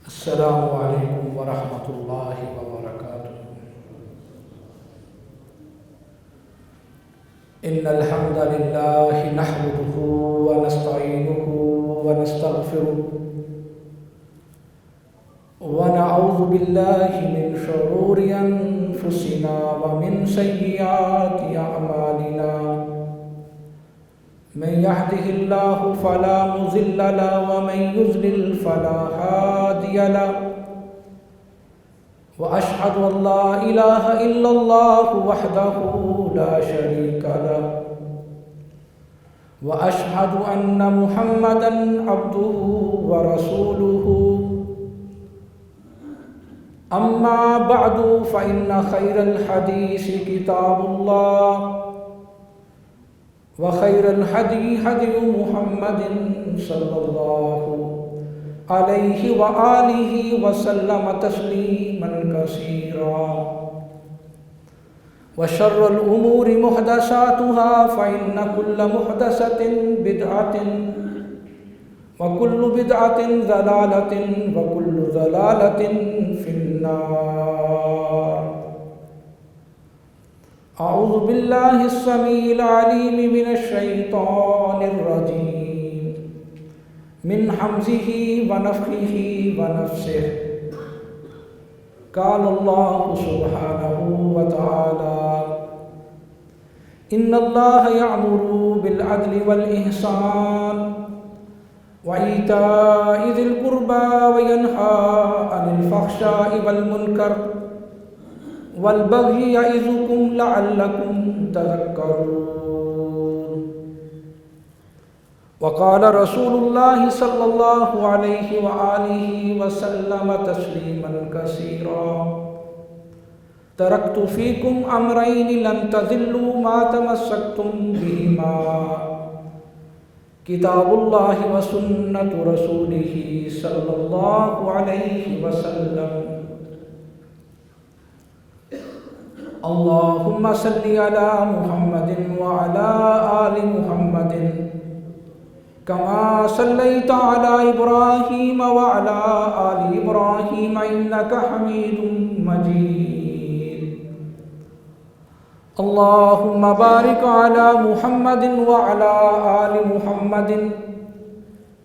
السلام علیکم ورحمۃ اللہ وبرکاتہ۔ ان الحمد للہ نحمده ونستعینه ونستغفره ونعوذ باللہ من شرور انفسنا ومن سیئات اعمالنا، من يهده الله فلا مضل له ومن يضلل فلا هادي له، وأشهد أن لا إله إلا الله وحده لا شريك له، وأشهد أن محمدًا عبده ورسوله، أما بعد فإن خير الحديث كتاب الله، وخير الهدي هدي محمد صلى الله عليه وآله وسلم تسليما كثيرا، وشر الأمور محدثاتها فإن كل محدثة بدعة، وكل بدعة ضلالة، وكل ضلالة في النار۔ اعوذ باللہ السمیع العلیم من الشیطان الرجیم، من حمزہ ونفخہ ونفثہ۔ قال اللہ سبحانہ وتعالی: ان اللہ یأمر بالعدل والإحسان وإیتاء ذی القربى وینہی عن الفحشاء والمنکر والبغي يعظكم لعلكم تذكرون۔ وقال رسول الله صلى الله عليه وآله وسلم تسليما كثيرا: تركت فيكم أمرين لن تضلوا ما تمسكتم بهما، كتاب الله وسنة رسوله صلى الله عليه وسلم۔ اللهم صل على محمد وعلى آل محمد كما صليت على إبراهيم وعلى آل إبراهيم إنك حميد مجيد۔ اللهم بارك على محمد وعلى آل محمد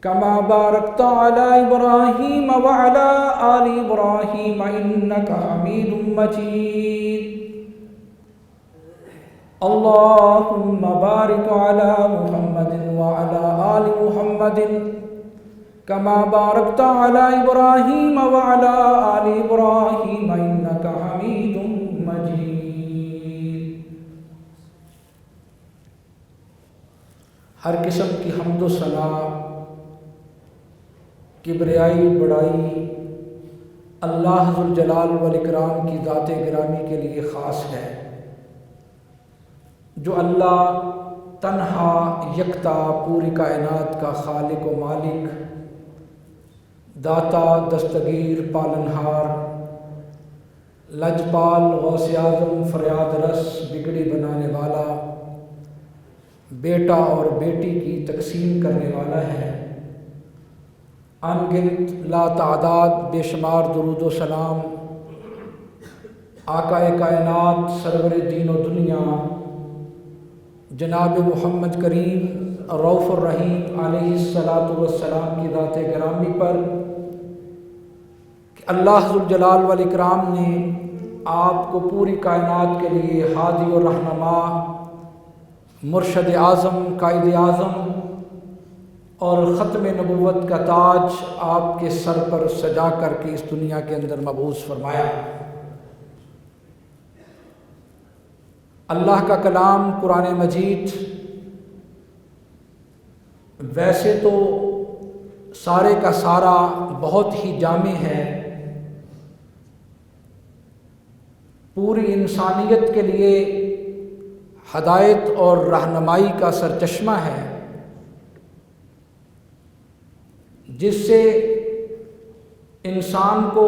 كما باركت على إبراهيم وعلى آل إبراهيم إنك حميد مجيد۔ اللهم بارك على محمد وعلى آل محمد كما باركت على إبراهيم وعلى آل إبراهيم إنك حميد مجيد۔ ہر قسم کی حمد و ثنا، کبریائی، بڑائی اللہ ذوالجلال والاکرام کی ذات گرامی کے لیے خاص ہے، جو اللہ تنہا یکتا پوری کائنات کا خالق و مالک، داتا، دستگیر، پالنہار، لجپال، غوث اعظم، فریاد رس، بگڑی بنانے والا، بیٹا اور بیٹی کی تقسیم کرنے والا ہے۔ ان گنت لا تعداد بے شمار درود و سلام آقا کائنات، سرور دین و دنیا، جناب محمد کریم رؤوف الرحیم علیہ الصلاۃ والسلام کی ذات گرامی پر کہ اللہ ذوالجلال والاکرام نے آپ کو پوری کائنات کے لیے ہادی و رہنما، مرشد اعظم، قائد اعظم اور ختم نبوت کا تاج آپ کے سر پر سجا کر کے اس دنیا کے اندر مبعوث فرمایا۔ اللہ کا کلام قرآن مجید ویسے تو سارے کا سارا بہت ہی جامع ہے، پوری انسانیت کے لیے ہدایت اور رہنمائی کا سرچشمہ ہے، جس سے انسان کو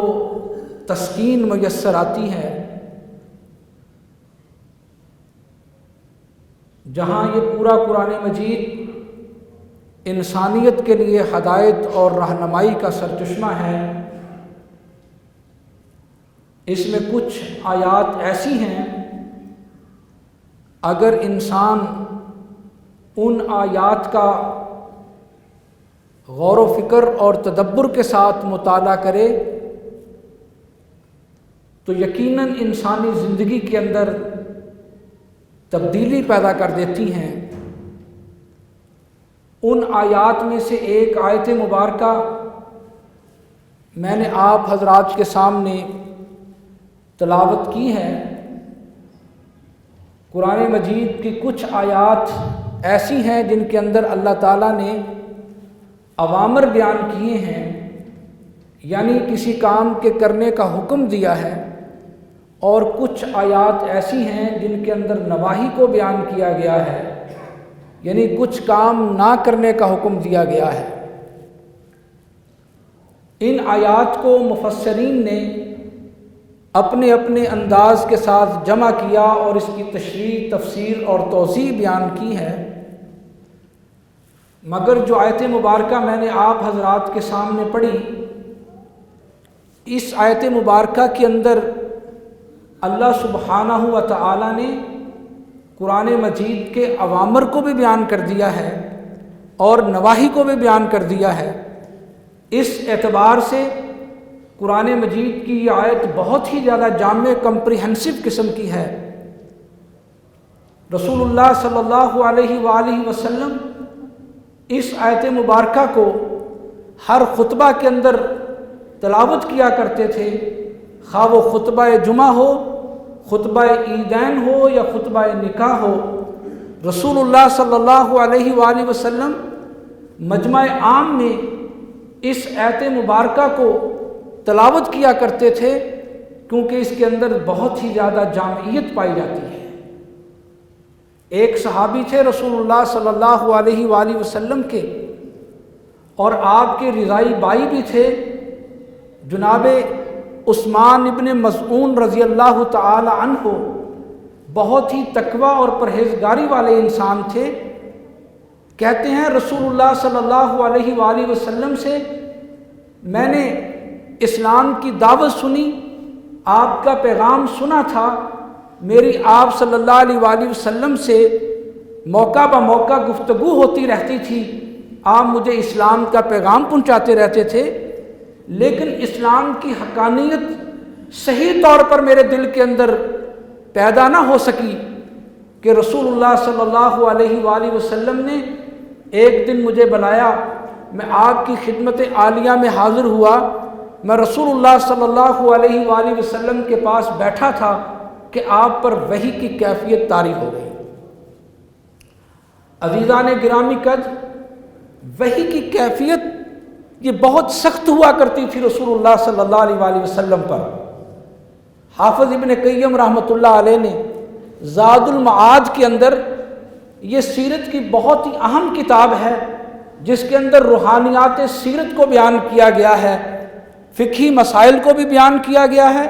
تسکین میسر آتی ہے۔ جہاں یہ پورا قرآن مجید انسانیت کے لیے ہدایت اور رہنمائی کا سرچشمہ ہے، اس میں کچھ آیات ایسی ہیں اگر انسان ان آیات کا غور و فکر اور تدبر کے ساتھ مطالعہ کرے تو یقیناً انسانی زندگی کے اندر تبدیلی پیدا کر دیتی ہیں۔ ان آیات میں سے ایک آیت مبارکہ میں نے آپ حضرات کے سامنے تلاوت کی ہے۔ قرآن مجید کی کچھ آیات ایسی ہیں جن کے اندر اللہ تعالیٰ نے اوامر بیان کیے ہیں، یعنی کسی کام کے کرنے کا حکم دیا ہے، اور کچھ آیات ایسی ہیں جن کے اندر نواہی کو بیان کیا گیا ہے، یعنی کچھ کام نہ کرنے کا حکم دیا گیا ہے۔ ان آیات کو مفسرین نے اپنے اپنے انداز کے ساتھ جمع کیا اور اس کی تشریح، تفسیر اور توضیح بیان کی ہے، مگر جو آیت مبارکہ میں نے آپ حضرات کے سامنے پڑھی، اس آیت مبارکہ کے اندر اللہ سبحانہ و تعالی نے قرآن مجید کے اوامر کو بھی بیان کر دیا ہے اور نواہی کو بھی بیان کر دیا ہے۔ اس اعتبار سے قرآن مجید کی یہ آیت بہت ہی زیادہ جامع، کمپریہنسو قسم کی ہے۔ رسول اللہ صلی اللہ علیہ وآلہ وسلم اس آیت مبارکہ کو ہر خطبہ کے اندر تلاوت کیا کرتے تھے، خواہ وہ خطبہ جمعہ ہو، خطبہ عیدین ہو یا خطبہ نکاح ہو۔ رسول اللہ صلی اللہ علیہ وآلہ وسلم مجمع عام میں اس آیت مبارکہ کو تلاوت کیا کرتے تھے، کیونکہ اس کے اندر بہت ہی زیادہ جامعیت پائی جاتی ہے۔ ایک صحابی تھے رسول اللہ صلی اللہ علیہ وآلہ وسلم کے، اور آپ کے رضائی بھائی بھی تھے، جناب عثمان ابن مظعون رضی اللہ تعالی عنہ، بہت ہی تقوی اور پرہیزگاری والے انسان تھے۔ کہتے ہیں رسول اللہ صلی اللہ علیہ وآلہ وسلم سے میں نے اسلام کی دعوت سنی، آپ کا پیغام سنا تھا، میری آپ صلی اللہ علیہ وآلہ وسلم سے موقع بہ موقع گفتگو ہوتی رہتی تھی، آپ مجھے اسلام کا پیغام پہنچاتے رہتے تھے، لیکن اسلام کی حقانیت صحیح طور پر میرے دل کے اندر پیدا نہ ہو سکی کہ رسول اللہ صلی اللہ علیہ وآلہ وسلم نے ایک دن مجھے بلایا، میں آپ کی خدمت عالیہ میں حاضر ہوا، میں رسول اللہ صلی اللہ علیہ وآلہ وسلم کے پاس بیٹھا تھا کہ آپ پر وحی کی کیفیت طاری ہو گئی۔ عزیزان گرامی قدر، وحی کی کیفیت یہ بہت سخت ہوا کرتی تھی رسول اللہ صلی اللہ علیہ وآلہ وسلم پر۔ حافظ ابن قیم رحمۃ اللہ علیہ نے زاد المعاد کے اندر، یہ سیرت کی بہت ہی اہم کتاب ہے جس کے اندر روحانیات سیرت کو بیان کیا گیا ہے، فقہی مسائل کو بھی بیان کیا گیا ہے،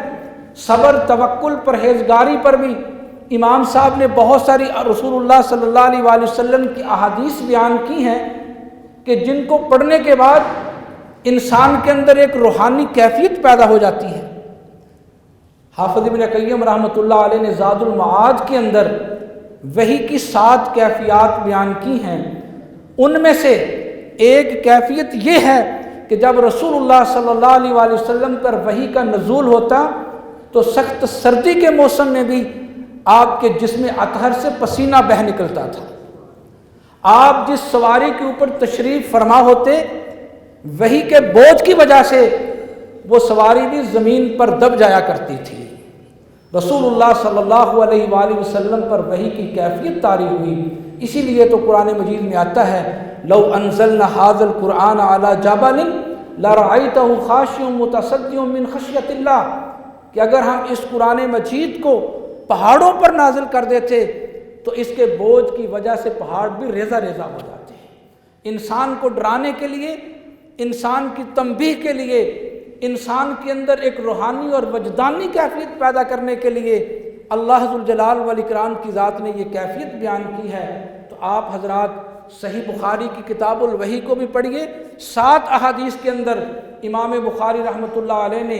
صبر، توکل، پرہیزگاری پر بھی امام صاحب نے بہت ساری رسول اللہ صلی اللہ علیہ وآلہ وسلم کی احادیث بیان کی ہیں کہ جن کو پڑھنے کے بعد انسان کے اندر ایک روحانی کیفیت پیدا ہو جاتی ہے۔ حافظ ابن قیم رحمۃ اللہ علیہ نے زاد المعاد کے اندر وحی کی 7 کیفیات بیان کی ہیں۔ ان میں سے ایک کیفیت یہ ہے کہ جب رسول اللہ صلی اللہ علیہ وآلہ وسلم پر وحی کا نزول ہوتا تو سخت سردی کے موسم میں بھی آپ کے جسم اطہر سے پسینہ بہہ نکلتا تھا۔ آپ جس سواری کے اوپر تشریف فرما ہوتے، وحی کے بوجھ کی وجہ سے وہ سواری بھی زمین پر دب جایا کرتی تھی۔ رسول اللہ صلی اللہ علیہ وآلہ وسلم پر وحی کی کیفیت طاری ہوئی، اسی لیے تو قرآن مجید میں آتا ہے لو انزلنا هذا القرآن على جبل لرأيته خاشعا متصدعا من خشیۃ اللہ، کہ اگر ہم اس قرآن مجید کو پہاڑوں پر نازل کر دیتے تو اس کے بوجھ کی وجہ سے پہاڑ بھی ریزہ ریزہ ہو جاتے ہیں۔ انسان کو ڈرانے کے لیے، انسان کی تنبیہ کے لیے، انسان کے اندر ایک روحانی اور وجدانی کیفیت پیدا کرنے کے لیے اللہ ذوالجلال والاکرام کی ذات نے یہ کیفیت بیان کی ہے۔ تو آپ حضرات صحیح بخاری کی کتاب الوحی کو بھی پڑھیے، 7 احادیث کے اندر امام بخاری رحمۃ اللہ علیہ نے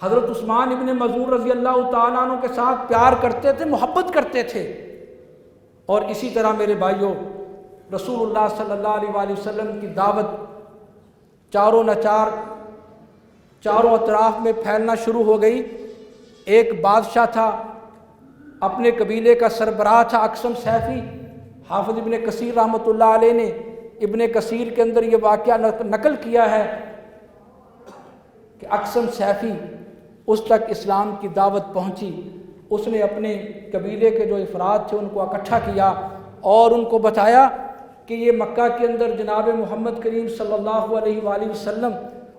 حضرت عثمان ابن مظعون رضی اللہ تعالیٰ عنہ کے ساتھ پیار کرتے تھے، محبت کرتے تھے۔ اور اسی طرح میرے بھائیوں، رسول اللہ صلی اللہ علیہ وآلہ وسلم کی دعوت چاروں اطراف میں پھیلنا شروع ہو گئی۔ ایک بادشاہ تھا، اپنے قبیلے کا سربراہ تھا اقسم سیفی۔ حافظ ابن کثیر رحمۃ اللہ علیہ نے ابن کثیر کے اندر یہ واقعہ نقل کیا ہے کہ اقسم سیفی اس تک اسلام کی دعوت پہنچی۔ اس نے اپنے قبیلے کے جو افراد تھے ان کو اکٹھا کیا اور ان کو بتایا کہ یہ مکہ کے اندر جناب محمد کریم صلی اللہ علیہ وآلہ وسلم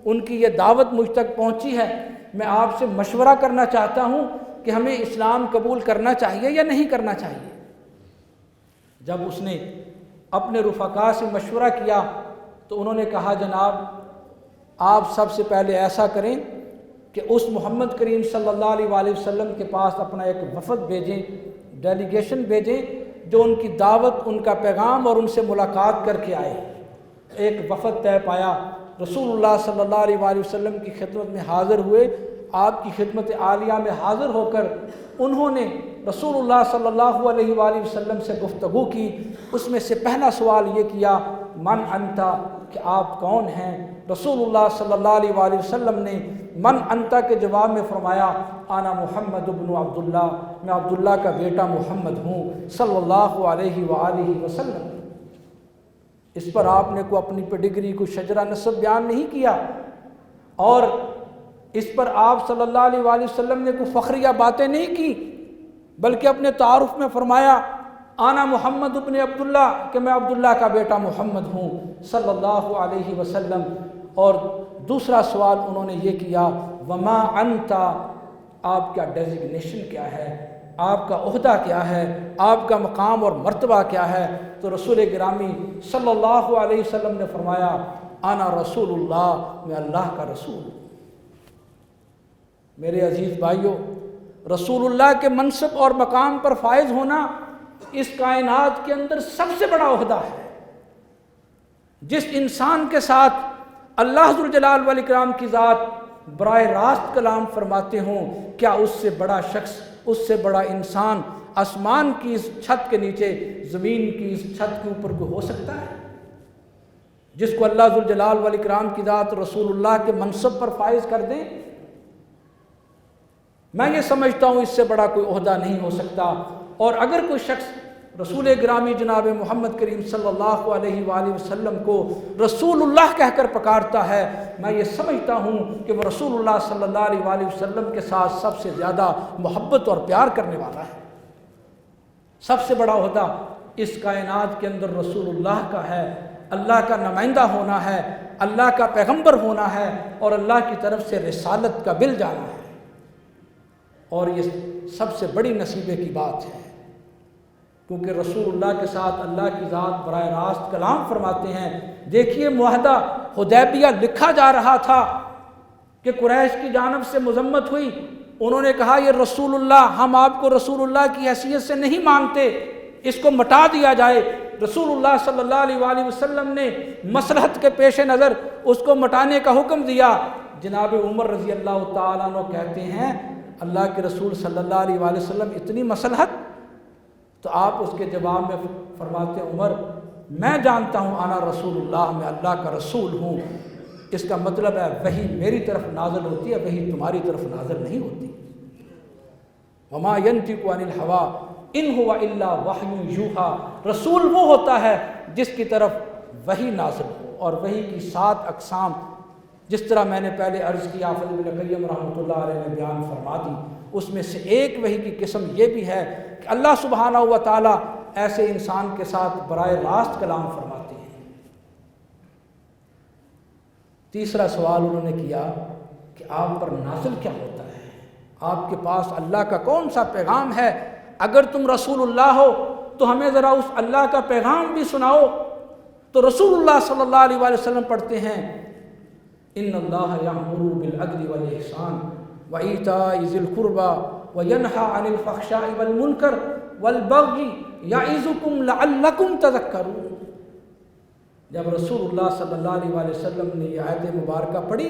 ان کی یہ دعوت مجھ تک پہنچی ہے، میں آپ سے مشورہ کرنا چاہتا ہوں کہ ہمیں اسلام قبول کرنا چاہیے یا نہیں کرنا چاہیے۔ جب اس نے اپنے رفقا سے مشورہ کیا تو انہوں نے کہا جناب آپ سب سے پہلے ایسا کریں کہ اس محمد کریم صلی اللہ علیہ وآلہ وسلم کے پاس اپنا ایک وفد بھیجیں، ڈیلیگیشن بھیجیں جو ان کی دعوت، ان کا پیغام اور ان سے ملاقات کر کے آئے۔ ایک وفد طے پایا، رسول اللہ صلی اللہ علیہ وآلہ وسلم کی خدمت میں حاضر ہوئے۔ آپ کی خدمت عالیہ میں حاضر ہو کر انہوں نے رسول اللہ صلی اللہ علیہ وآلہ وسلم سے گفتگو کی۔ اس میں سے پہلا سوال یہ کیا، من انتا، کہ آپ کون ہیں؟ رسول اللہ صلی اللہ علیہ وآلہ وسلم نے من انتا کے جواب میں فرمایا، انا محمد ابن عبداللہ، میں عبداللہ کا بیٹا محمد ہوں صلی اللہ علیہ وآلہ وسلم۔ اس پر آپ نے کوئی اپنی پیڈگری، کوئی شجرہ نسب بیان نہیں کیا، اور اس پر آپ صلی اللہ علیہ وآلہ وسلم نے کوئی فخریہ باتیں نہیں کی، بلکہ اپنے تعارف میں فرمایا آنا محمد ابن عبداللہ، کہ میں عبداللہ کا بیٹا محمد ہوں صلی اللہ علیہ وسلم۔ اور دوسرا سوال انہوں نے یہ کیا، وما انتا، آپ کا ڈیزگنیشن کیا ہے، آپ کا عہدہ کیا ہے، آپ کا مقام اور مرتبہ کیا ہے؟ تو رسول گرامی صلی اللہ علیہ وسلم نے فرمایا، انا رسول اللہ، میں اللہ کا رسول ہوں۔ میرے عزیز بھائیوں، رسول اللہ کے منصب اور مقام پر فائز ہونا اس کائنات کے اندر سب سے بڑا عہدہ ہے۔ جس انسان کے ساتھ اللہ ذوالجلال والاکرام کی ذات براہ راست کلام فرماتے ہوں، کیا اس سے بڑا شخص، اس سے بڑا انسان آسمان کی اس چھت کے نیچے، زمین کی اس چھت کے اوپر کوئی ہو سکتا ہے؟ جس کو اللہ ذوالجلال والاکرام کی ذات رسول اللہ کے منصب پر فائز کر دیں، میں یہ سمجھتا ہوں اس سے بڑا کوئی عہدہ نہیں ہو سکتا۔ اور اگر کوئی شخص رسول گرامی جناب محمد کریم صلی اللہ علیہ وآلہ وسلم کو رسول اللہ کہہ کر پکارتا ہے، میں یہ سمجھتا ہوں کہ وہ رسول اللہ صلی اللہ علیہ وآلہ وسلم کے ساتھ سب سے زیادہ محبت اور پیار کرنے والا ہے۔ سب سے بڑا عہدہ اس کائنات کے اندر رسول اللہ کا ہے، اللہ کا نمائندہ ہونا ہے، اللہ کا پیغمبر ہونا ہے، اور اللہ کی طرف سے رسالت کا بل جانا ہے۔ اور یہ سب سے بڑی نصیبے کی بات ہے، کیونکہ رسول اللہ کے ساتھ اللہ کی ذات براہ راست کلام فرماتے ہیں۔ دیکھیے معاہدہ حدیبیہ لکھا جا رہا تھا کہ قریش کی جانب سے مذمت ہوئی، انہوں نے کہا یہ رسول اللہ، ہم آپ کو رسول اللہ کی حیثیت سے نہیں مانتے، اس کو مٹا دیا جائے۔ رسول اللہ صلی اللہ علیہ وآلہ وسلم نے مصلحت کے پیش نظر اس کو مٹانے کا حکم دیا۔ جناب عمر رضی اللہ تعالیٰ عنہ کہتے ہیں اللہ کے رسول صلی اللہ علیہ وآلہ وسلم اتنی مصلحت؟ تو آپ اس کے جواب میں فرماتے عمر، میں جانتا ہوں انا رسول اللہ، میں اللہ کا رسول ہوں۔ اس کا مطلب ہے وحی میری طرف نازل ہوتی ہے، وحی تمہاری طرف نازل نہیں ہوتی۔ وما ينطق عن الهوى ان هو الا وحی یوحی، رسول وہ ہوتا ہے جس کی طرف وحی نازل ہو، اور وحی کی 7 اقسام جس طرح میں نے پہلے عرض کیا، حافظ ابن قیم رحمۃ اللہ علیہ نے بیان فرما دی۔ اس میں سے ایک وحی کی قسم یہ بھی ہے کہ اللہ سبحانہ و تعالیٰ ایسے انسان کے ساتھ براہ راست کلام فرماتے ہیں۔ تیسرا سوال انہوں نے کیا کہ آپ پر نازل کیا ہوتا ہے، آپ کے پاس اللہ کا کون سا پیغام ہے؟ اگر تم رسول اللہ ہو تو ہمیں ذرا اس اللہ کا پیغام بھی سناؤ۔ تو رسول اللہ صلی اللہ علیہ وآلہ وسلم پڑھتے ہیں، ان اللہ یأمر بالعدل والاحسان وایتاء ذی القربى وینہی عن الفحشاء والمنکر والبغی یعظکم لعلکم تذکرون۔ جب رسول اللہ صلی اللہ علیہ وآلہ وسلم نے یہ آیت مبارکہ پڑھی،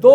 2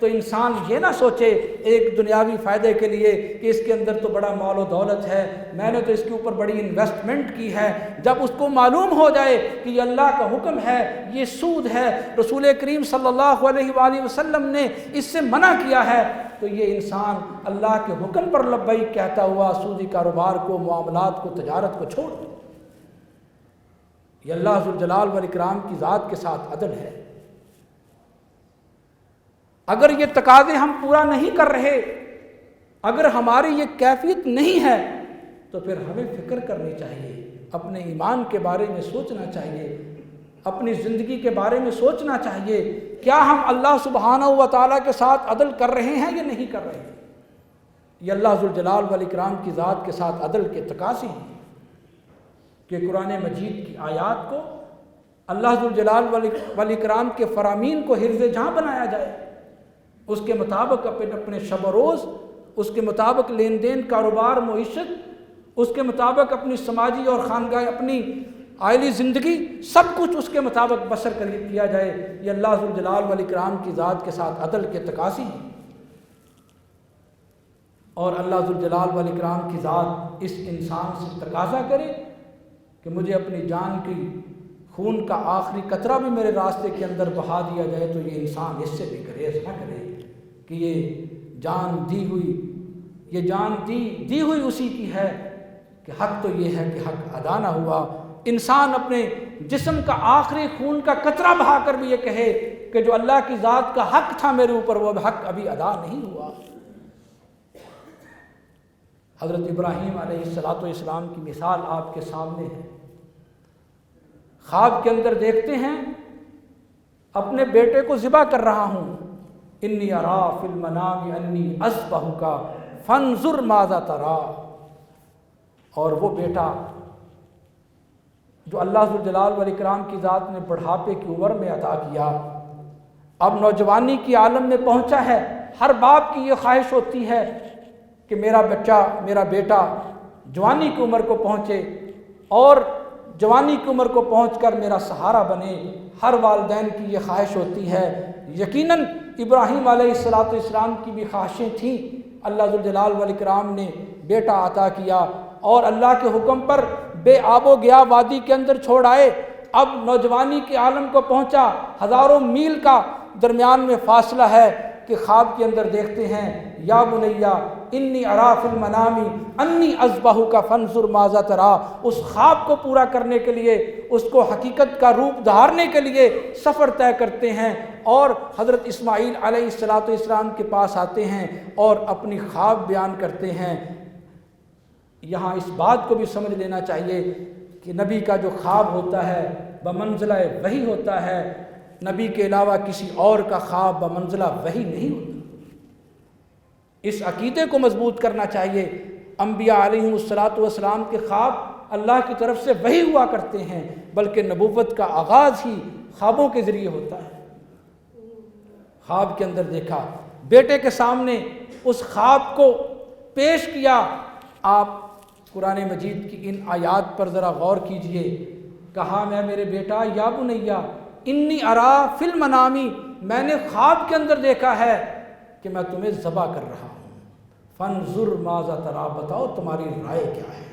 تو انسان یہ نہ سوچے ایک دنیاوی فائدے کے لیے کہ اس کے اندر تو بڑا مال و دولت ہے، میں نے تو اس کے اوپر بڑی انویسٹمنٹ کی ہے۔ جب اس کو معلوم ہو جائے کہ یہ اللہ کا حکم ہے، یہ سود ہے، رسول کریم صلی اللہ علیہ وآلہ وسلم نے اس سے منع کیا ہے، تو یہ انسان اللہ کے حکم پر لبیک کہتا ہوا سودی کاروبار کو، معاملات کو، تجارت کو چھوڑ دے۔ یہ اللہ ذوالجلال والاکرام کی ذات کے ساتھ عدل ہے۔ اگر یہ تقاضے ہم پورا نہیں کر رہے، اگر ہماری یہ کیفیت نہیں ہے، تو پھر ہمیں فکر کرنی چاہیے، اپنے ایمان کے بارے میں سوچنا چاہیے، اپنی زندگی کے بارے میں سوچنا چاہیے، کیا ہم اللہ سبحانہ و تعالیٰ کے ساتھ عدل کر رہے ہیں یا نہیں کر رہے ہیں؟ یہ اللہ ذوالجلال والاکرام کی ذات کے ساتھ عدل کے تقاضے ہیں کہ قرآن مجید کی آیات کو، اللہ ذوالجلال والاکرام کے فرامین کو حرز جہاں بنایا جائے، اس کے مطابق اپنے شب و روز، اس کے مطابق لین دین، کاروبار، معیشت، اس کے مطابق اپنی سماجی اور خانگاہ، اپنی عائلی زندگی، سب کچھ اس کے مطابق بسر کیا جائے۔ یہ اللہ ذوالجلال والاکرام کی ذات کے ساتھ عدل کے تقاضے ہیں، اور اللہ ذوالجلال والاکرام کی ذات اس انسان سے تقاضا کرے کہ مجھے اپنی جان کی خون کا آخری قطرہ بھی میرے راستے کے اندر بہا دیا جائے، تو یہ انسان اس سے بھی گریز نہ کرے کہ یہ جان دی ہوئی اسی کی ہے، کہ حق تو یہ ہے کہ حق ادا نہ ہوا۔ انسان اپنے جسم کا آخری خون کا قطرہ بہا کر بھی یہ کہے کہ جو اللہ کی ذات کا حق تھا میرے اوپر، وہ حق ابھی ادا نہیں ہوا۔ حضرت ابراہیم علیہ السلام کی مثال آپ کے سامنے ہے۔ خواب کے اندر دیکھتے ہیں اپنے بیٹے کو ذبح کر رہا ہوں، انی ارا فی المنام انی اذبحک فانظر ماذا ترا، اور وہ بیٹا جو اللہ ذوالجلال والاکرام کی ذات نے بڑھاپے کی عمر میں عطا کیا، اب نوجوانی کی عالم میں پہنچا ہے۔ ہر باپ کی یہ خواہش ہوتی ہے کہ میرا بچہ، میرا بیٹا جوانی کی عمر کو پہنچے، اور جوانی کی عمر کو پہنچ کر میرا سہارا بنے۔ ہر والدین کی یہ خواہش ہوتی ہے۔ یقیناً ابراہیم علیہ السلام کی بھی خواہشیں تھیں۔ اللہ ذوالجلال والاکرام نے بیٹا عطا کیا، اور اللہ کے حکم پر بے آب و گیا وادی کے اندر چھوڑ آئے۔ اب نوجوانی کے عالم کو پہنچا، ہزاروں میل کا درمیان میں فاصلہ ہے کہ خواب کے اندر دیکھتے ہیں یا بنیا انی ارا فی المنام انی اذبحک فانظر ماذا ترا۔ اس خواب کو پورا کرنے کے لیے، اس کو حقیقت کا روپ دھارنے کے لیے سفر طے کرتے ہیں، اور حضرت اسماعیل علیہ السلام کے پاس آتے ہیں اور اپنی خواب بیان کرتے ہیں۔ یہاں اس بات کو بھی سمجھ لینا چاہیے کہ نبی کا جو خواب ہوتا ہے بمنزلہ وحی ہوتا ہے، نبی کے علاوہ کسی اور کا خواب بمنزلہ وحی نہیں ہوتا۔ اس عقیدے کو مضبوط کرنا چاہیے۔ انبیاء علیہ السلام کے خواب اللہ کی طرف سے وحی ہوا کرتے ہیں، بلکہ نبوت کا آغاز ہی خوابوں کے ذریعے ہوتا ہے۔ خواب کے اندر دیکھا، بیٹے کے سامنے اس خواب کو پیش کیا۔ آپ قرآن مجید کی ان آیات پر ذرا غور کیجئے۔ کہا میں میرے بیٹا یا بنیا انی ارا فی المنامی، میں نے خواب کے اندر دیکھا ہے کہ میں تمہیں ذبح کر رہا ہوں، فانظر ماذا ترا، بتاؤ تمہاری رائے کیا ہے۔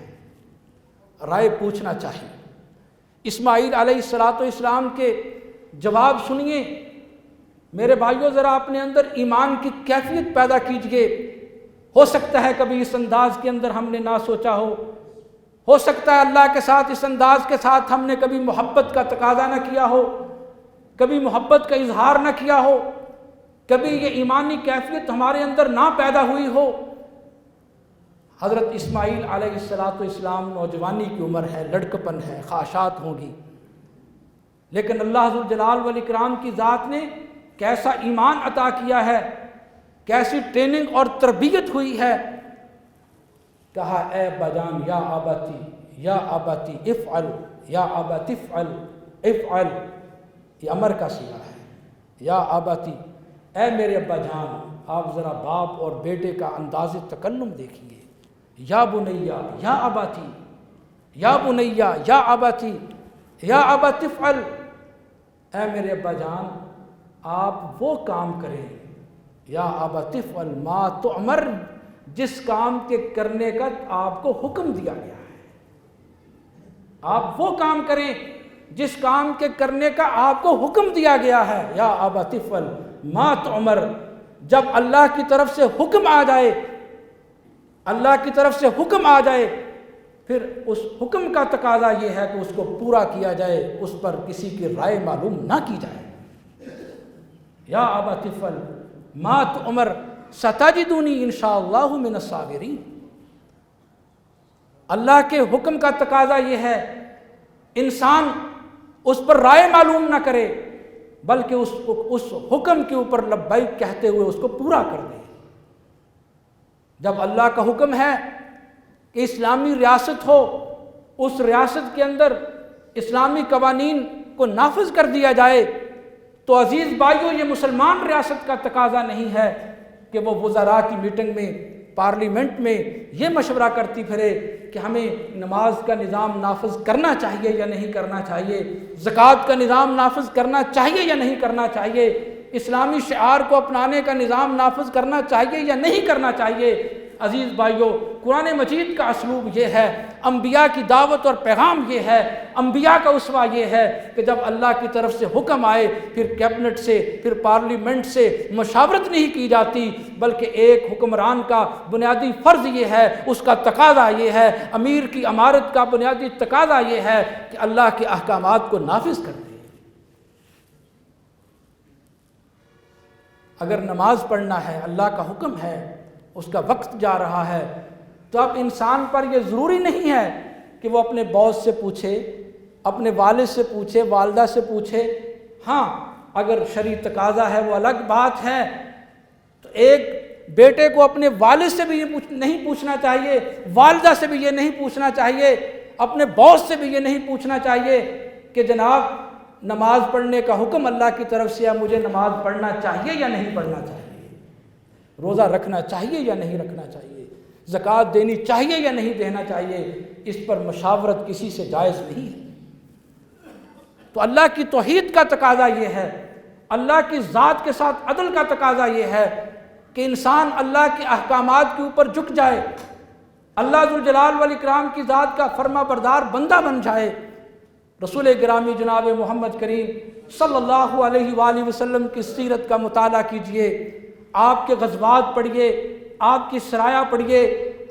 رائے پوچھنا چاہیے۔ اسماعیل علیہ السلام کے جواب سنیے۔ میرے بھائیوں ذرا اپنے اندر ایمان کی کیفیت پیدا کیجئے۔ ہو سکتا ہے کبھی اس انداز کے اندر ہم نے نہ سوچا ہو سکتا ہے اللہ کے ساتھ اس انداز کے ساتھ ہم نے کبھی محبت کا تقاضا نہ کیا ہو، کبھی محبت کا اظہار نہ کیا ہو، کبھی یہ ایمانی کیفیت ہمارے اندر نہ پیدا ہوئی ہو۔ حضرت اسماعیل علیہ السلام نوجوانی کی عمر ہے، لڑکپن ہے، خواہشات ہوں گی، لیکن اللہ ذوالجلال والاکرام کی ذات نے کیسا ایمان عطا کیا ہے، کیسی ٹریننگ اور تربیت ہوئی ہے۔ کہا اے ابا جان، یا اباتی افعل، یا اباتی افعل، افعل، یہ امر کا صیغہ ہے۔ یا اباتی، اے میرے ابا جان۔ آپ ذرا باپ اور بیٹے کا انداز تکلم دیکھیے۔ یا بنیا، یا اباتی، یا بنیا، یا اباتی، یا اباتی افعل، اے میرے ابا جان آپ وہ کام کریں، یا ابت افعل ما تؤمر، جس کام کے کرنے کا آپ کو حکم دیا گیا ہے، آپ وہ کام کریں جس کام کے کرنے کا آپ کو حکم دیا گیا ہے۔ یا ابت افعل ما تؤمر، جب اللہ کی طرف سے حکم آ جائے، اللہ کی طرف سے حکم آ جائے، پھر اس حکم کا تقاضا یہ ہے کہ اس کو پورا کیا جائے، اس پر کسی کی رائے معلوم نہ کی جائے۔ یا ابت افعل ما تؤمر ستجدنی انشاءاللہ من الصابرین۔ اللہ کے حکم کا تقاضا یہ ہے انسان اس پر رائے معلوم نہ کرے، بلکہ اس حکم کے اوپر لبیک کہتے ہوئے اس کو پورا کر دے۔ جب اللہ کا حکم ہے کہ اسلامی ریاست ہو، اس ریاست کے اندر اسلامی قوانین کو نافذ کر دیا جائے، تو عزیز بھائیو، یہ مسلمان ریاست کا تقاضا نہیں ہے کہ وہ وزراء کی میٹنگ میں، پارلیمنٹ میں یہ مشورہ کرتی پھرے کہ ہمیں نماز کا نظام نافذ کرنا چاہیے یا نہیں کرنا چاہیے، زکوٰۃ کا نظام نافذ کرنا چاہیے یا نہیں کرنا چاہیے، اسلامی شعار کو اپنانے کا نظام نافذ کرنا چاہیے یا نہیں کرنا چاہیے۔ عزیز بھائیو، قرآن مجید کا اسلوب یہ ہے، انبیاء کی دعوت اور پیغام یہ ہے، انبیاء کا اسوہ یہ ہے کہ جب اللہ کی طرف سے حکم آئے، پھر کیبنٹ سے، پھر پارلیمنٹ سے مشاورت نہیں کی جاتی، بلکہ ایک حکمران کا بنیادی فرض یہ ہے، اس کا تقاضا یہ ہے، امیر کی امارت کا بنیادی تقاضا یہ ہے کہ اللہ کے احکامات کو نافذ کر دے۔ اگر نماز پڑھنا ہے، اللہ کا حکم ہے، اس کا وقت جا رہا ہے، تو اب انسان پر یہ ضروری نہیں ہے کہ وہ اپنے باس سے پوچھے، اپنے والد سے پوچھے، والدہ سے پوچھے۔ ہاں، اگر شرعی تقاضا ہے وہ الگ بات ہے، تو ایک بیٹے کو اپنے والد سے بھی یہ نہیں پوچھنا چاہیے، والدہ سے بھی یہ نہیں پوچھنا چاہیے، اپنے باس سے بھی یہ نہیں پوچھنا چاہیے کہ جناب نماز پڑھنے کا حکم اللہ کی طرف سے ہے، مجھے نماز پڑھنا چاہیے یا نہیں پڑھنا چاہیے، روزہ رکھنا چاہیے یا نہیں رکھنا چاہیے، زکوٰۃ دینی چاہیے یا نہیں دینا چاہیے، اس پر مشاورت کسی سے جائز نہیں ہے۔ تو اللہ کی توحید کا تقاضا یہ ہے، اللہ کی ذات کے ساتھ عدل کا تقاضا یہ ہے کہ انسان اللہ کے احکامات کے اوپر جھک جائے، اللہ ذوالجلال والاکرام کی ذات کا فرما بردار بندہ بن جائے۔ رسول گرامی جناب محمد کریم صلی اللہ علیہ وآلہ وسلم کی سیرت کا مطالعہ کیجئے، آپ کے غزوات پڑھیے، آپ کی سرایہ پڑھیے،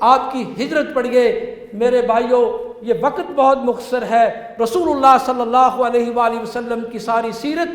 آپ کی ہجرت پڑھیے۔ میرے بھائیوں، یہ وقت بہت مختصر ہے، رسول اللہ صلی اللہ علیہ وآلہ وسلم کی ساری سیرت،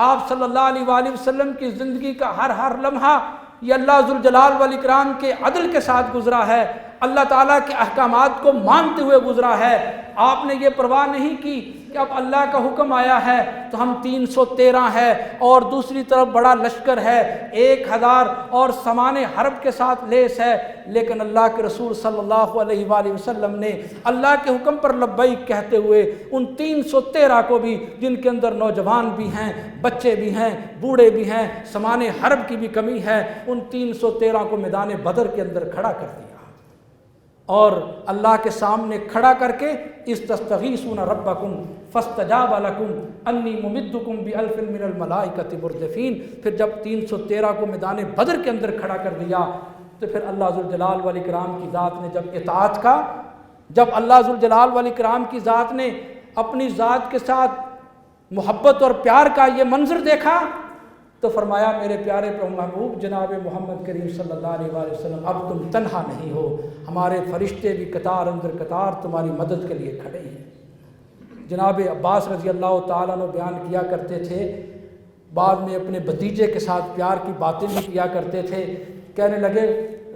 آپ صلی اللہ علیہ وآلہ وسلم کی زندگی کا ہر لمحہ یہ اللہ ذوالجلال والاکرام کے عدل کے ساتھ گزرا ہے، اللہ تعالیٰ کے احکامات کو مانتے ہوئے گزرا ہے۔ آپ نے یہ پرواہ نہیں کی کہ اب اللہ کا حکم آیا ہے تو ہم 313 ہے اور دوسری طرف بڑا لشکر ہے، 1000 اور سامان حرب کے ساتھ لیس ہے، لیکن اللہ کے رسول صلی اللہ علیہ وآلہ وسلم نے اللہ کے حکم پر لبیک کہتے ہوئے ان 313 کو بھی، جن کے اندر نوجوان بھی ہیں، بچے بھی ہیں، بوڑھے بھی ہیں، سامان حرب کی بھی کمی ہے، ان 313 کو میدان بدر کے اندر کھڑا کر دیا اور اللہ کے سامنے کھڑا کر کے استستغیثون ربکم فاستجاب لکم انی ممدکم بألف من الملائکۃ مردفین۔ پھر جب 313 کو میدان بدر کے اندر کھڑا کر دیا تو پھر اللہ ذوالجلال والاکرام کی ذات نے جب اطاعت کا، جب اللہ ذوالجلال والاکرام کی ذات نے اپنی ذات کے ساتھ محبت اور پیار کا یہ منظر دیکھا تو فرمایا میرے پیارے محبوب جناب محمد کریم صلی اللہ علیہ وآلہ وسلم، اب تم تنہا نہیں ہو، ہمارے فرشتے بھی قطار اندر قطار تمہاری مدد کے لیے کھڑے ہیں۔ جناب عباس رضی اللہ تعالیٰ عنہ بیان کیا کرتے تھے، بعد میں اپنے بھتیجے کے ساتھ پیار کی باتیں بھی کیا کرتے تھے، کہنے لگے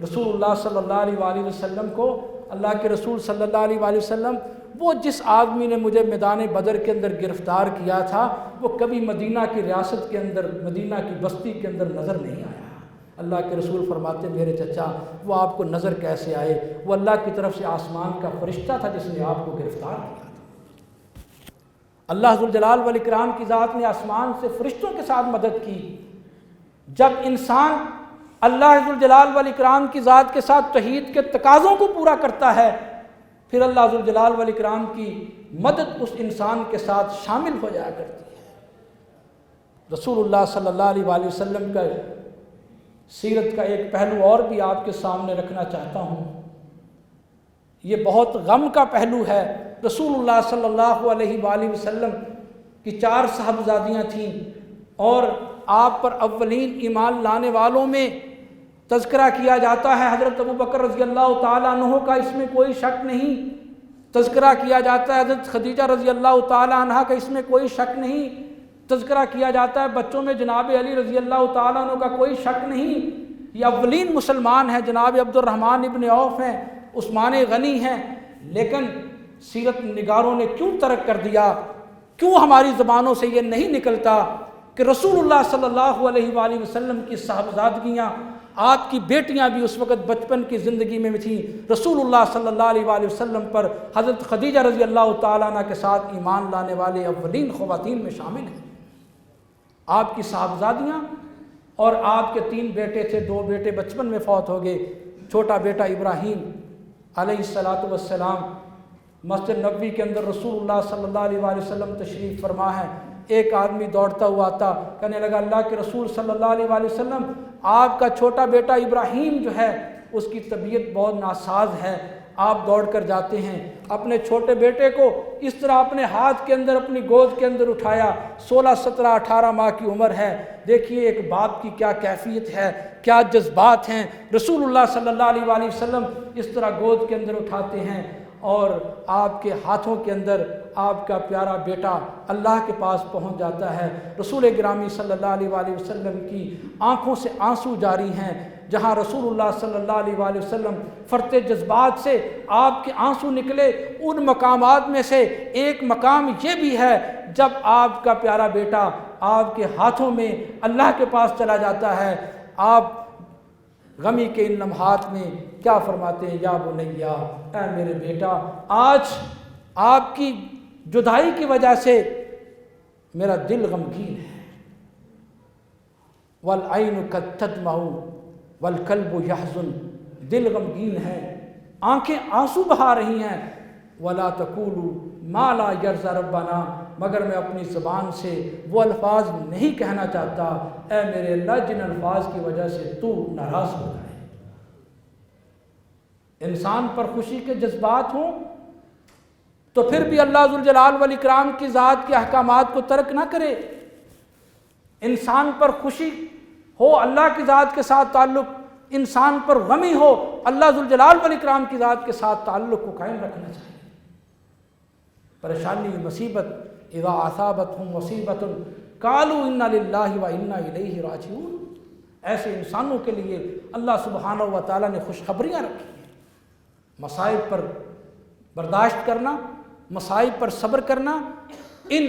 رسول اللہ صلی اللہ علیہ وآلہ وسلم کو، اللہ کے رسول صلی اللہ علیہ وآلہ وسلم، وہ جس آدمی نے مجھے میدان بدر کے اندر گرفتار کیا تھا وہ کبھی مدینہ کی ریاست کے اندر، مدینہ کی بستی کے اندر نظر نہیں آیا۔ اللہ کے رسول فرماتے میرے چچا وہ آپ کو نظر کیسے آئے؟ وہ اللہ کی طرف سے آسمان کا فرشتہ تھا جس نے آپ کو گرفتار کیا تھا۔ اللہ ذوالجلال والاکرام کی ذات نے آسمان سے فرشتوں کے ساتھ مدد کی۔ جب انسان اللہ ذوالجلال والاکرام کی ذات کے ساتھ توحید کے تقاضوں کو پورا کرتا ہے، پھر اللہ ذوالجلال والاکرام کی مدد اس انسان کے ساتھ شامل ہو جایا کرتی ہے۔ رسول اللہ صلی اللہ علیہ وآلہ وسلم کا سیرت کا ایک پہلو اور بھی آپ کے سامنے رکھنا چاہتا ہوں۔ یہ بہت غم کا پہلو ہے۔ رسول اللہ صلی اللہ علیہ وآلہ وسلم کی 4 صاحبزادیاں تھیں، اور آپ پر اولین ایمان لانے والوں میں تذکرہ کیا جاتا ہے حضرت ابوبکر رضی اللہ تعالیٰ عنہ کا، اس میں کوئی شک نہیں۔ تذکرہ کیا جاتا ہے حضرت خدیجہ رضی اللہ تعالیٰ عنہ کا، اس میں کوئی شک نہیں۔ تذکرہ کیا جاتا ہے بچوں میں جناب علی رضی اللہ تعالیٰ عنہ کا، کوئی شک نہیں۔ یہ اولین مسلمان ہیں، جناب عبد الرحمن ابن عوف ہیں، عثمان غنی ہیں، لیکن سیرت نگاروں نے کیوں ترک کر دیا؟ کیوں ہماری زبانوں سے یہ نہیں نکلتا کہ رسول اللہ صلی اللہ علیہ وآلہ وسلم کی صاحبزادگیاں، آپ کی بیٹیاں بھی اس وقت بچپن کی زندگی میں تھیں، رسول اللہ صلی اللہ علیہ وآلہ وسلم پر حضرت خدیجہ رضی اللہ تعالیٰ عنہ کے ساتھ ایمان لانے والے اولین خواتین میں شامل ہیں۔ آپ کی صاحبزادیاں، اور آپ کے 3 بیٹے تھے، 2 بیٹے بچپن میں فوت ہو گئے۔ چھوٹا بیٹا ابراہیم علیہ السلام مسجد نبوی کے اندر رسول اللہ صلی اللہ علیہ وآلہ وسلم تشریف فرما ہے۔ ایک آدمی دوڑتا ہوا آتا، کہنے لگا اللہ کے رسول صلی اللہ علیہ وآلہ وسلم، آپ کا چھوٹا بیٹا ابراہیم جو ہے اس کی طبیعت بہت ناساز ہے۔ آپ دوڑ کر جاتے ہیں، اپنے چھوٹے بیٹے کو اس طرح اپنے ہاتھ کے اندر، اپنی گود کے اندر اٹھایا۔ 16 17 18 ماہ کی عمر ہے۔ دیکھیے ایک باپ کی کیا کیفیت ہے، کیا جذبات ہیں۔ رسول اللہ صلی اللہ علیہ وآلہ وسلم اس طرح گود کے اندر اٹھاتے ہیں، اور آپ کے ہاتھوں کے اندر آپ کا پیارا بیٹا اللہ کے پاس پہنچ جاتا ہے۔ رسول گرامی صلی اللہ علیہ وآلہ وسلم کی آنکھوں سے آنسو جاری ہیں۔ جہاں رسول اللہ صلی اللہ علیہ وآلہ وسلم فرتے جذبات سے آپ کے آنسو نکلے، ان مقامات میں سے ایک مقام یہ بھی ہے جب آپ کا پیارا بیٹا آپ کے ہاتھوں میں اللہ کے پاس چلا جاتا ہے۔ آپ غمی کے ان لمحات میں کیا فرماتے ہیں؟ یا بنیا، اے میرے بیٹا، آج آپ کی جدائی کی وجہ سے میرا دل غمگین ہے۔ والعین قد تدمع والقلب یحزن، دل غمگین ہے، آنکھیں آنسو بہا رہی ہیں۔ ولا تقولوا ما لا یرضی ربنا، مگر میں اپنی زبان سے وہ الفاظ نہیں کہنا چاہتا اے میرے اللہ جن الفاظ کی وجہ سے تو ناراض ہو جائے۔ انسان پر خوشی کے جذبات ہوں تو پھر بھی اللہ ذوالجلال والاکرام کی ذات کے احکامات کو ترک نہ کرے۔ انسان پر خوشی ہو، اللہ کی ذات کے ساتھ تعلق، انسان پر غمی ہو، اللہ ذوالجلال والاکرام کی ذات کے ساتھ تعلق کو قائم رکھنا چاہیے۔ پریشانی، مصیبت، اذا اصابتہم مصیبۃ قالوا انا للہ و انا الیہ راجعون، ایسے انسانوں کے لیے اللہ سبحانہ و تعالیٰ نے خوشخبریاں رکھی ہیں۔ مصائب پر برداشت کرنا، مصائب پر صبر کرنا، ان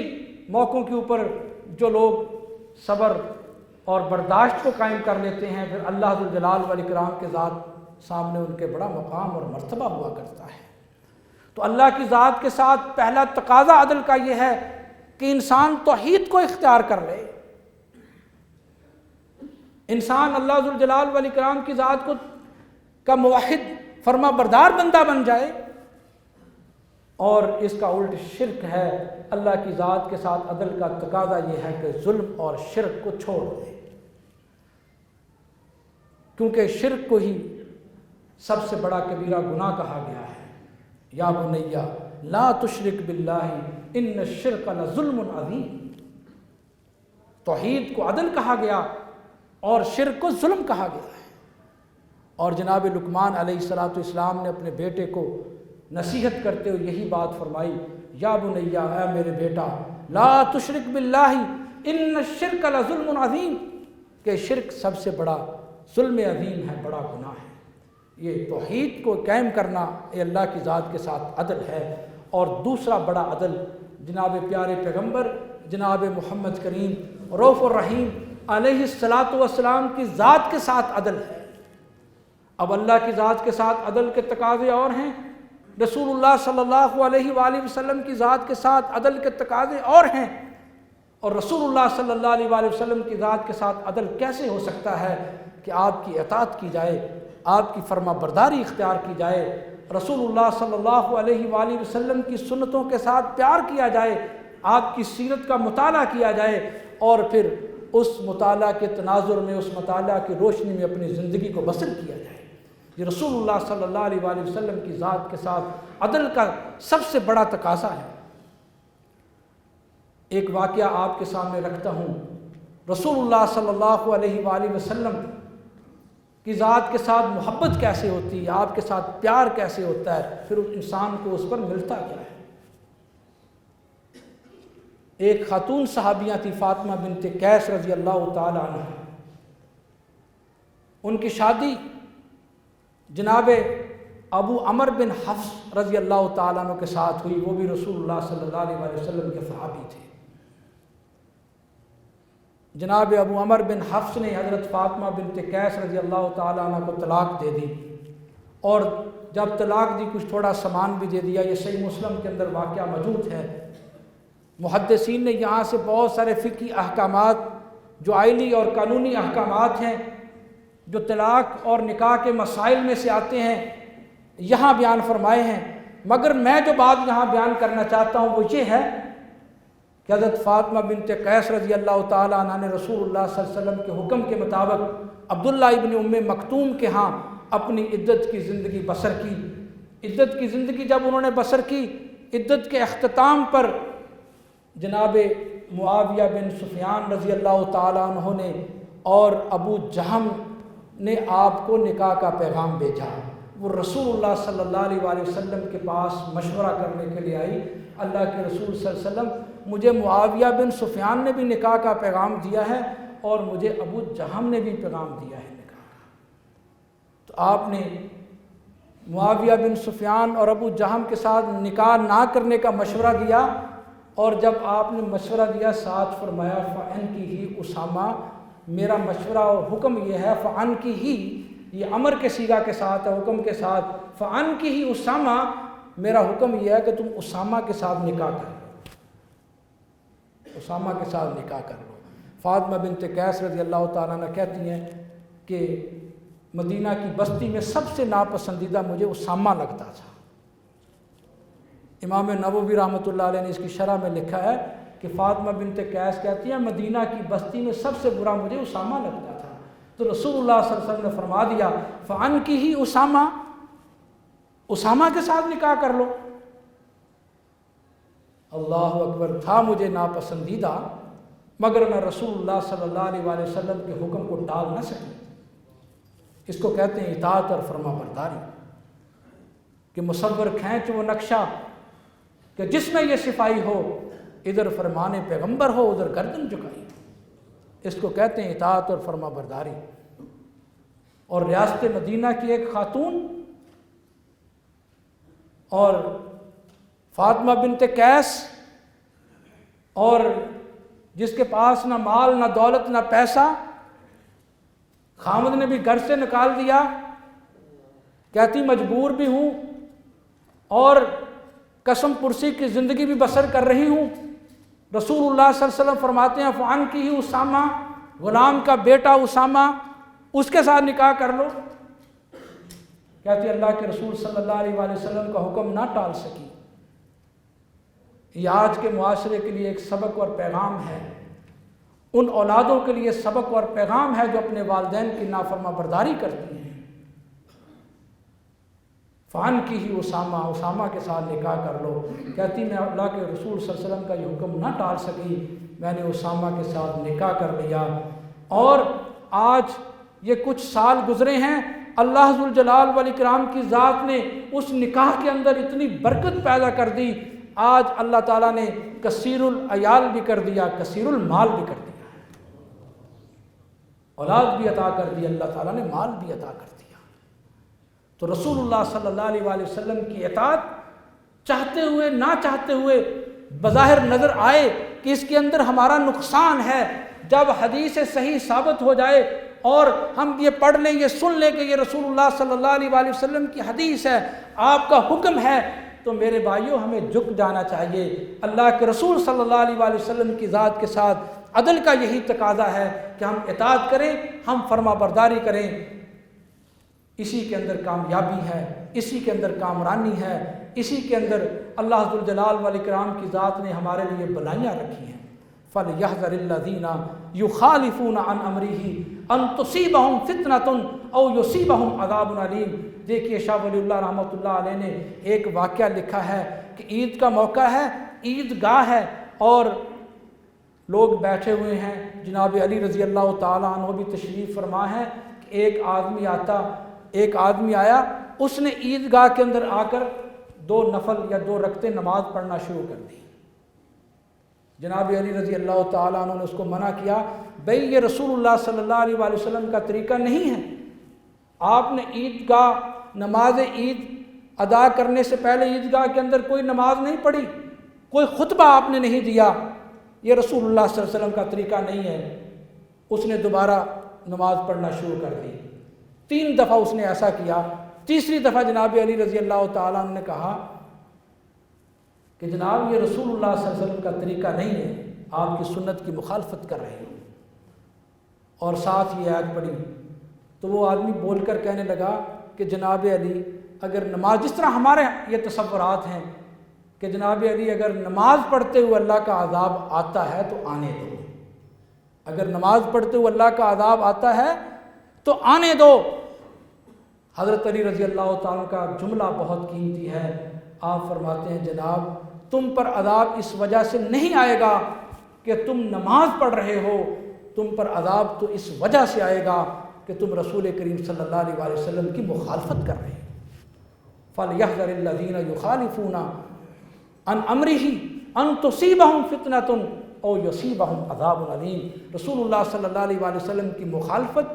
موقعوں کے اوپر جو لوگ صبر اور برداشت کو قائم کر لیتے ہیں، پھر اللہ ذوالجلال والاکرام کے ذات سامنے ان کے بڑا مقام اور مرتبہ ہوا کرتا ہے۔ تو اللہ کی ذات کے ساتھ پہلا تقاضا عدل کا یہ ہے کہ انسان توحید کو اختیار کر لے، انسان اللہ ذوالجلال والاکرام کی ذات کا موحد فرما بردار بندہ بن جائے۔ اور اس کا الٹ شرک ہے، اللہ کی ذات کے ساتھ عدل کا تقاضا یہ ہے کہ ظلم اور شرک کو چھوڑ دے، کیونکہ شرک کو ہی سب سے بڑا کبیرہ گناہ کہا گیا ہے۔ یا بنیا لا تشرک باللہ ان الشرک لظلم عظیم، توحید کو عدل کہا گیا اور شرک کو ظلم کہا گیا ہے۔ اور جناب لقمان علیہ السلام نے اپنے بیٹے کو نصیحت کرتے ہوئے یہی بات فرمائی، یا بنیا، اے میرے بیٹا، لا تشرک باللہ ان الشرک لظلم عظیم، کہ شرک سب سے بڑا ظلم عظیم ہے، بڑا گناہ ہے۔ یہ توحید کو قائم کرنا یہ اللہ کی ذات کے ساتھ عدل ہے۔ اور دوسرا بڑا عدل جناب پیارے پیغمبر جناب محمد کریم رؤوف الرحیم علیہ السلام کی ذات کے ساتھ عدل ہے۔ اب اللہ کی ذات کے ساتھ عدل کے تقاضے اور ہیں، رسول اللہ صلی اللہ علیہ وآلہ وسلم کی ذات کے ساتھ عدل کے تقاضے اور ہیں، اور رسول اللہ صلی اللہ علیہ وآلہ وسلم کی ذات کے ساتھ عدل کیسے ہو سکتا ہے کہ آپ کی اطاعت کی جائے، آپ کی فرما برداری اختیار کی جائے، رسول اللہ صلی اللہ علیہ وآلہ وسلم کی سنتوں کے ساتھ پیار کیا جائے، آپ کی سیرت کا مطالعہ کیا جائے، اور پھر اس مطالعہ کے تناظر میں، اس مطالعہ کی روشنی میں اپنی زندگی کو بسر کیا جائے۔ یہ رسول اللہ صلی اللہ علیہ وآلہ وسلم کی ذات کے ساتھ عدل کا سب سے بڑا تقاضا ہے۔ ایک واقعہ آپ کے سامنے رکھتا ہوں۔ رسول اللہ صلی اللہ علیہ وآلہ وسلم کی ذات کے ساتھ محبت کیسے ہوتی ہے، آپ کے ساتھ پیار کیسے ہوتا ہے، پھر اس انسان کو اس پر ملتا کیا ہے۔ ایک خاتون صحابیہ تھی فاطمہ بنت قیس رضی اللہ تعالی عنہ۔ ان کی شادی جناب ابو عمر بن حفص رضی اللہ تعالیٰ عنہ کے ساتھ ہوئی، وہ بھی رسول اللہ صلی اللہ علیہ وآلہ وسلم کے صحابی تھے۔ جناب ابو عمر بن حفص نے حضرت فاطمہ بنت قیس رضی اللہ تعالیٰ عنہ کو طلاق دے دی، اور جب طلاق دی کچھ تھوڑا سامان بھی دے دیا۔ یہ صحیح مسلم کے اندر واقعہ موجود ہے۔ محدثین نے یہاں سے بہت سارے فقہی احکامات جو آئلی اور قانونی احکامات ہیں، جو طلاق اور نکاح کے مسائل میں سے آتے ہیں، یہاں بیان فرمائے ہیں۔ مگر میں جو بات یہاں بیان کرنا چاہتا ہوں وہ یہ ہے کہ حضرت فاطمہ بنت قیس رضی اللہ تعالیٰ عنہ نے رسول اللہ صلی اللہ علیہ وسلم کے حکم کے مطابق عبداللہ ابن ام مکتوم کے ہاں اپنی عدت کی زندگی بسر کی۔ عدت کی زندگی جب انہوں نے بسر کی، عدت کے اختتام پر جناب معاویہ بن سفیان رضی اللہ تعالیٰ عنہ نے اور ابو جہم نے آپ کو نکاح کا پیغام بھیجا۔ وہ رسول اللہ صلی اللہ علیہ وآلہ وسلم کے پاس مشورہ کرنے کے لیے آئی۔ اللہ کے رسول صلی اللہ علیہ وسلم، مجھے معاویہ بن سفیان نے بھی نکاح کا پیغام دیا ہے اور مجھے ابو جہم نے بھی پیغام دیا ہے نکاح کا۔ تو آپ نے معاویہ بن سفیان اور ابو جہم کے ساتھ نکاح نہ کرنے کا مشورہ دیا، اور جب آپ نے مشورہ دیا ساتھ فرمایا فَأَنْكِحِي اسامہ، میرا مشورہ اور حکم یہ ہے، فَأَنْكِحِي یہ امر کے صیغہ کے ساتھ ہے، حکم کے ساتھ، فَأَنْكِحِي اسامہ میرا حکم یہ ہے کہ تم اسامہ کے ساتھ نکاح کر لو، اسامہ کے ساتھ نکاح کر لو۔ فاطمہ بنت قیس رضی اللہ تعالیٰ عنہ کہتی ہیں کہ مدینہ کی بستی میں سب سے ناپسندیدہ مجھے اسامہ لگتا تھا۔ امام نووی رحمۃ اللہ علیہ نے اس کی شرح میں لکھا ہے کہ فاطمہ بنت قیس کہتی ہیں مدینہ کی بستی میں سب سے برا مجھے اسامہ لگتا تھا۔ تو رسول اللہ صلی اللہ علیہ وسلم نے فرما دیا فَأَنْكِحِي اسامہ، اسامہ کے ساتھ نکاح کر لو۔ اللہ اکبر، تھا مجھے ناپسندیدہ مگر میں رسول اللہ صلی اللہ علیہ وآلہ وسلم کے حکم کو ٹال نہ سکی۔ اس کو کہتے ہیں اطاعت اور فرما برداری، کہ مصور کھینچ وہ نقشہ کہ جس میں یہ صفائی ہو، ادھر فرمان پیغمبر ہو ادھر گردن جھکائی۔ اس کو کہتے ہیں اطاعت اور فرما برداری۔ اور ریاست مدینہ کی ایک خاتون اور فاطمہ بنت قیس، اور جس کے پاس نہ مال نہ دولت نہ پیسہ، خامد نے بھی گھر سے نکال دیا، کہتی مجبور بھی ہوں اور قسم پرسی کی زندگی بھی بسر کر رہی ہوں۔ رسول اللہ صلی اللہ علیہ وسلم فرماتے ہیں فَأَنْكِحِي اسامہ، غلام کا بیٹا اسامہ، اس کے ساتھ نکاح کر لو۔ کہتی اللہ کے رسول صلی اللہ علیہ وآلہ وسلم کا حکم نہ ٹال سکی۔ یہ آج کے معاشرے کے لیے ایک سبق اور پیغام ہے، ان اولادوں کے لیے سبق اور پیغام ہے جو اپنے والدین کی نافرما برداری کرتی ہیں۔ فَأَنْكِحِي اسامہ، اسامہ کے ساتھ نکاح کر لو۔ کہتی میں اللہ کے رسول صلی اللہ علیہ وسلم کا یہ حکم نہ ٹال سکی، میں نے اسامہ کے ساتھ نکاح کر لیا۔ اور آج یہ کچھ سال گزرے ہیں، اللہ ذوالجلال والاکرام کی ذات نے اس نکاح کے اندر اتنی برکت پیدا کر دی، آج اللہ تعالیٰ نے کثیر العیال بھی کر دیا، کثیر المال بھی کر دیا، اولاد بھی عطا کر دی، اللہ تعالیٰ نے مال بھی عطا کر دیا۔ تو رسول اللہ صلی اللہ علیہ وآلہ وسلم کی اطاعت چاہتے ہوئے نہ چاہتے ہوئے بظاہر نظر آئے کہ اس کے اندر ہمارا نقصان ہے، جب حدیث صحیح ثابت ہو جائے اور ہم یہ پڑھ لیں، یہ سن لیں کہ یہ رسول اللہ صلی اللہ علیہ وآلہ وسلم کی حدیث ہے، آپ کا حکم ہے، تو میرے بھائیوں ہمیں جھک جانا چاہیے۔ اللہ کے رسول صلی اللہ علیہ وآلہ وسلم کی ذات کے ساتھ عدل کا یہی تقاضا ہے کہ ہم اطاعت کریں، ہم فرما برداری کریں۔ اسی کے اندر کامیابی ہے، اسی کے اندر کامرانی ہے، اسی کے اندر اللہ ذوالجلال والاکرام کی ذات نے ہمارے لیے بلائیاں رکھی ہیں۔ فَلْيَحْذَرِ الَّذِينَ يُخَالِفُونَ عَنْ أَمْرِهِ أَن تُصِيبَهُمْ فِتْنَةٌ أَوْ يُصِيبَهُمْ عَذَابٌ أَلِيمٌ۔ دیکھیے شاہ ولی اللہ رحمۃ اللہ علیہ نے ایک واقعہ لکھا ہے کہ عید کا موقع ہے، عید گاہ ہے اور لوگ بیٹھے ہوئے ہیں، جناب علی رضی اللہ تعالیٰ عنہ بھی تشریف فرما ہے کہ ایک آدمی آیا، اس نے عید گاہ کے اندر آ کر 2 نفل یا 2 رکعتیں نماز پڑھنا شروع کر دی۔ جناب علی رضی اللہ تعالیٰ عنہ نے اس کو منع کیا، بھئی یہ رسول اللہ صلی اللہ علیہ وآلہ وسلم کا طریقہ نہیں ہے، آپ نے عید گاہ نماز عید ادا کرنے سے پہلے عید گاہ کے اندر کوئی نماز نہیں پڑھی، کوئی خطبہ آپ نے نہیں دیا، یہ رسول اللہ صلی اللہ علیہ وسلم کا طریقہ نہیں ہے۔ اس نے دوبارہ نماز پڑھنا شروع کر دی، 3 دفعہ اس نے ایسا کیا۔ تیسری دفعہ جناب علی رضی اللہ تعالیٰ عنہ نے کہا کہ جناب یہ رسول اللہ صلی اللہ علیہ وسلم کا طریقہ نہیں ہے، آپ کی سنت کی مخالفت کر رہے ہیں، اور ساتھ یہ آیت پڑھی۔ تو وہ آدمی بول کر کہنے لگا کہ جناب علی اگر نماز، جس طرح ہمارے یہ تصورات ہیں کہ جناب علی اگر نماز پڑھتے ہوئے اللہ کا عذاب آتا ہے تو آنے دو، اگر نماز پڑھتے ہوئے اللہ کا عذاب آتا ہے تو آنے دو۔ حضرت علی رضی اللہ تعالیٰ کا جملہ بہت قیمتی ہے، آپ فرماتے ہیں جناب تم پر عذاب اس وجہ سے نہیں آئے گا کہ تم نماز پڑھ رہے ہو، تم پر عذاب تو اس وجہ سے آئے گا کہ تم رسول کریم صلی اللہ علیہ وآلہ وسلم کی مخالفت کر رہے ہیں۔ فَلْيَحْذَرِ الَّذِينَ يُخَالِفُونَ عَنْ أَمْرِهِ أَن تُصِيبَهُمْ فِتْنَةٌ أَوْ يُصِيبَهُمْ عَذَابٌ أَلِيمٌ۔ رسول اللہ صلی اللہ علیہ وآلہ وسلم کی مخالفت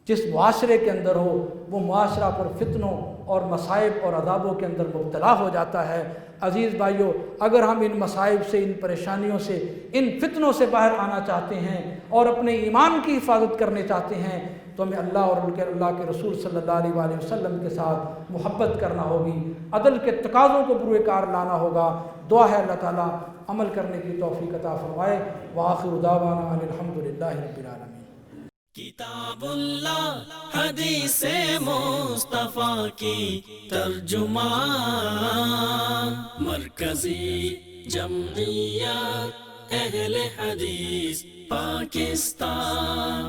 جس معاشرے کے اندر ہو، وہ معاشرہ پر فتنوں اور مصائب اور عذابوں کے اندر مبتلا ہو جاتا ہے۔ عزیز بھائیو، اگر ہم ان مصائب سے، ان پریشانیوں سے، ان فتنوں سے باہر آنا چاہتے ہیں اور اپنے ایمان کی حفاظت کرنے چاہتے ہیں تو ہمیں اللہ اور اللہ کے رسول صلی اللہ علیہ وآلہ وسلم کے ساتھ محبت کرنا ہوگی، عدل کے تقاضوں کو بروئے کار لانا ہوگا۔ دعا ہے اللہ تعالیٰ عمل کرنے کی توفیق عطا فرمائے۔ وآخر دعوانا ان الحمدللہ رب العالمین۔ کتاب اللہ حدیث مصطفیٰ کی ترجمان، مرکزی جمعیت اہل حدیث پاکستان۔